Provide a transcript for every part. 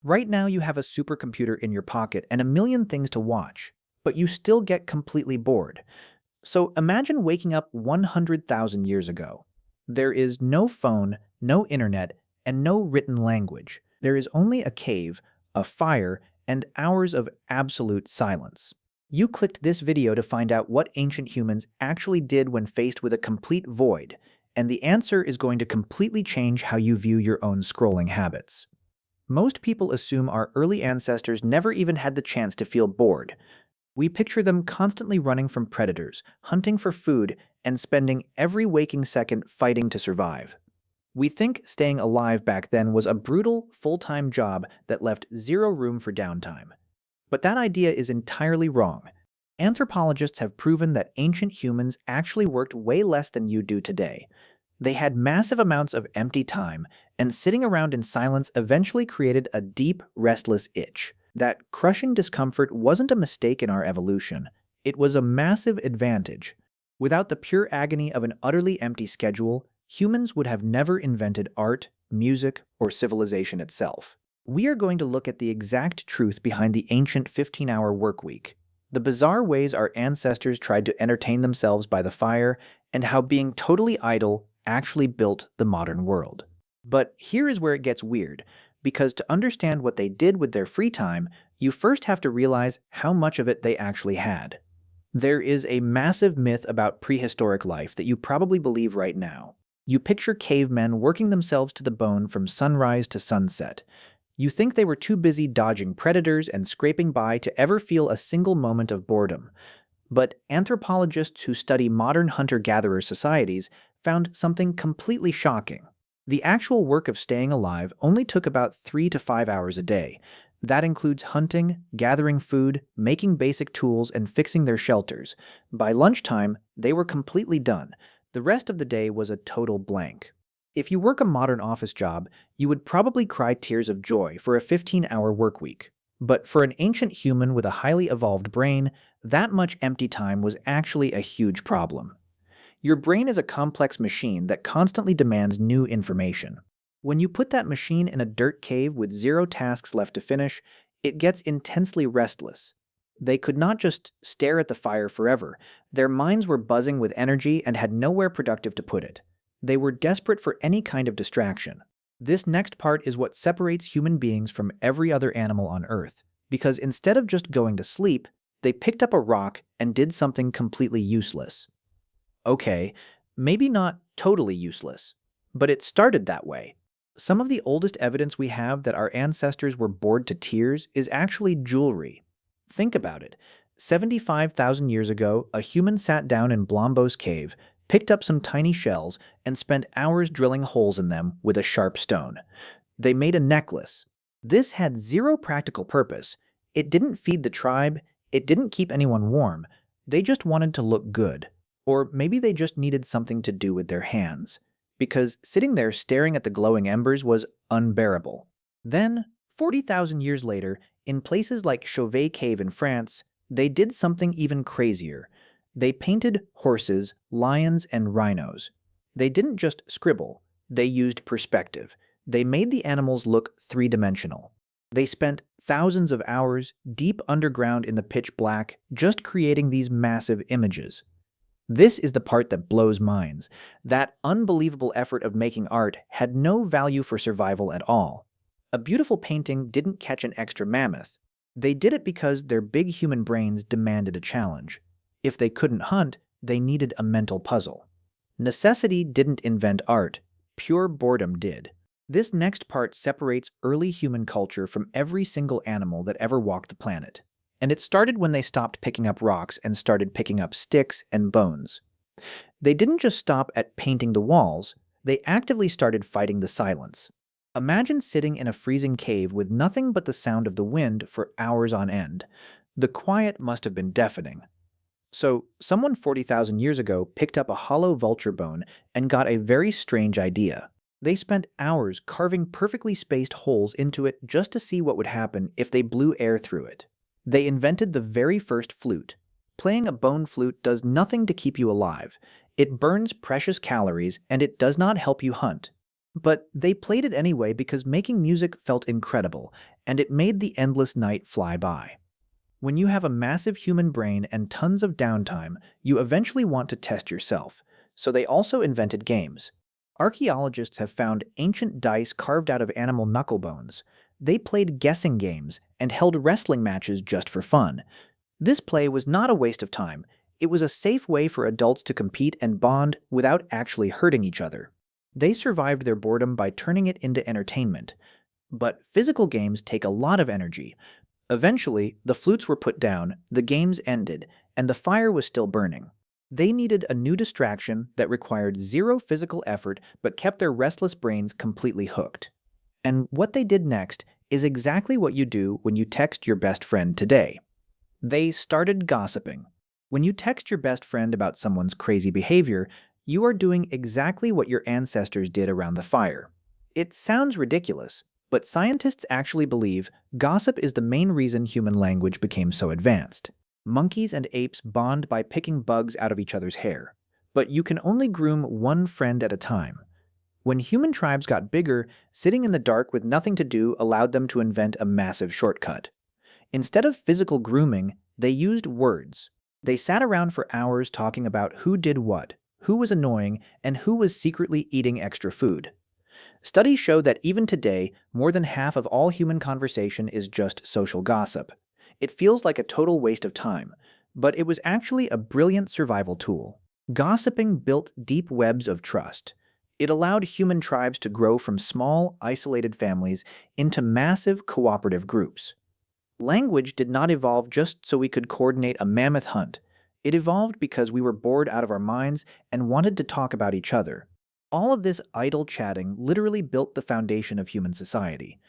Right now, you have a supercomputer in your pocket and a million things to watch, but you still get completely bored. So imagine waking up 100,000 years ago. There is no phone, no internet, and no written language. There is only a cave, a fire, and hours of absolute silence. You clicked this video to find out what ancient humans actually did when faced with a complete void, and the answer is going to completely change how you view your own scrolling habits. Most people assume our early ancestors never even had the chance to feel bored. We picture them constantly running from predators, hunting for food, and spending every waking second fighting to survive. We think staying alive back then was a brutal, full-time job that left zero room for downtime. But that idea is entirely wrong. Anthropologists have proven that ancient humans actually worked way less than you do today. They had massive amounts of empty time, and sitting around in silence eventually created a deep, restless itch. That crushing discomfort wasn't a mistake in our evolution, it was a massive advantage. Without the pure agony of an utterly empty schedule, humans would have never invented art, music, or civilization itself. We are going to look at the exact truth behind the ancient 15-hour workweek, the bizarre ways our ancestors tried to entertain themselves by the fire, and how being totally idle actually built the modern world. But here is where it gets weird, because to understand what they did with their free time, you first have to realize how much of it they actually had. There is a massive myth about prehistoric life that you probably believe right now. You picture cavemen working themselves to the bone from sunrise to sunset. You think they were too busy dodging predators and scraping by to ever feel a single moment of boredom. But anthropologists who study modern hunter-gatherer societies found something completely shocking. The actual work of staying alive only took about 3 to 5 hours a day. That includes hunting, gathering food, making basic tools, and fixing their shelters. By lunchtime, they were completely done. The rest of the day was a total blank. If you work a modern office job, you would probably cry tears of joy for a 15-hour workweek. But for an ancient human with a highly evolved brain, that much empty time was actually a huge problem. Your brain is a complex machine that constantly demands new information. When you put that machine in a dirt cave with zero tasks left to finish, it gets intensely restless. They could not just stare at the fire forever. Their minds were buzzing with energy and had nowhere productive to put it. They were desperate for any kind of distraction. This next part is what separates human beings from every other animal on Earth, because instead of just going to sleep, they picked up a rock and did something completely useless. Okay, maybe not totally useless, but it started that way. Some of the oldest evidence we have that our ancestors were bored to tears is actually jewelry. Think about it. 75,000 years ago, a human sat down in Blombos Cave, picked up some tiny shells, and spent hours drilling holes in them with a sharp stone. They made a necklace. This had zero practical purpose. It didn't feed the tribe, it didn't keep anyone warm. They just wanted to look good. Or maybe they just needed something to do with their hands, because sitting there staring at the glowing embers was unbearable. Then, 40,000 years later, in places like Chauvet Cave in France, they did something even crazier. They painted horses, lions, and rhinos. They didn't just scribble, they used perspective. They made the animals look three-dimensional. They spent thousands of hours deep underground in the pitch black just creating these massive images. This is the part that blows minds. That unbelievable effort of making art had no value for survival at all. A beautiful painting didn't catch an extra mammoth. They did it because their big human brains demanded a challenge. If they couldn't hunt, they needed a mental puzzle. Necessity didn't invent art. Pure boredom did. This next part separates early human culture from every single animal that ever walked the planet. And it started when they stopped picking up rocks and started picking up sticks and bones. They didn't just stop at painting the walls, they actively started fighting the silence. Imagine sitting in a freezing cave with nothing but the sound of the wind for hours on end. The quiet must have been deafening. So, someone 40,000 years ago picked up a hollow vulture bone and got a very strange idea. They spent hours carving perfectly spaced holes into it just to see what would happen if they blew air through it. They invented the very first flute. Playing a bone flute does nothing to keep you alive. It burns precious calories and it does not help you hunt. But they played it anyway because making music felt incredible, and it made the endless night fly by. When you have a massive human brain and tons of downtime, you eventually want to test yourself, so they also invented games. Archaeologists have found ancient dice carved out of animal knuckle bones. They played guessing games and held wrestling matches just for fun. This play was not a waste of time. It was a safe way for adults to compete and bond without actually hurting each other. They survived their boredom by turning it into entertainment. But physical games take a lot of energy. Eventually, the flutes were put down, the games ended, and the fire was still burning. They needed a new distraction that required zero physical effort but kept their restless brains completely hooked. And what they did next is exactly what you do when you text your best friend today. They started gossiping. When you text your best friend about someone's crazy behavior, you are doing exactly what your ancestors did around the fire. It sounds ridiculous, but scientists actually believe gossip is the main reason human language became so advanced. Monkeys and apes bond by picking bugs out of each other's hair, but you can only groom one friend at a time. When human tribes got bigger, sitting in the dark with nothing to do allowed them to invent a massive shortcut. Instead of physical grooming, they used words. They sat around for hours talking about who did what, who was annoying, and who was secretly eating extra food. Studies show that even today, more than half of all human conversation is just social gossip. It feels like a total waste of time, but it was actually a brilliant survival tool. Gossiping built deep webs of trust. It allowed human tribes to grow from small, isolated families into massive, cooperative groups. Language did not evolve just so we could coordinate a mammoth hunt. It evolved because we were bored out of our minds and wanted to talk about each other. All of this idle chatting literally built the foundation of human society.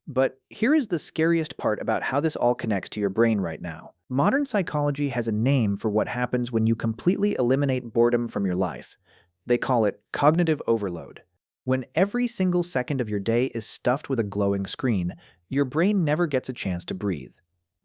But here is the scariest part about how this all connects to your brain right now. Modern psychology has a name for what happens when you completely eliminate boredom from your life. They call it cognitive overload. When every single second of your day is stuffed with a glowing screen, your brain never gets a chance to breathe.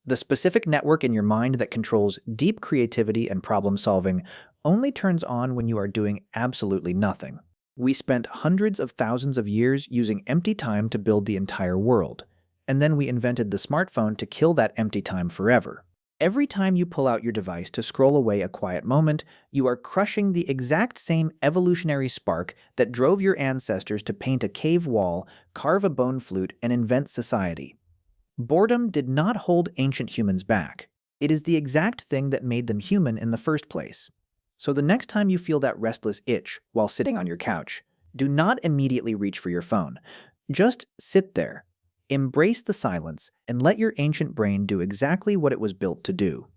The specific network in your mind that controls deep creativity and problem solving only turns on when you are doing absolutely nothing. We spent hundreds of thousands of years using empty time to build the entire world, and then we invented the smartphone to kill that empty time forever. Every time you pull out your device to scroll away a quiet moment, you are crushing the exact same evolutionary spark that drove your ancestors to paint a cave wall, carve a bone flute, and invent society. Boredom did not hold ancient humans back. It is the exact thing that made them human in the first place. So the next time you feel that restless itch while sitting on your couch, do not immediately reach for your phone. Just sit there. Embrace the silence and let your ancient brain do exactly what it was built to do.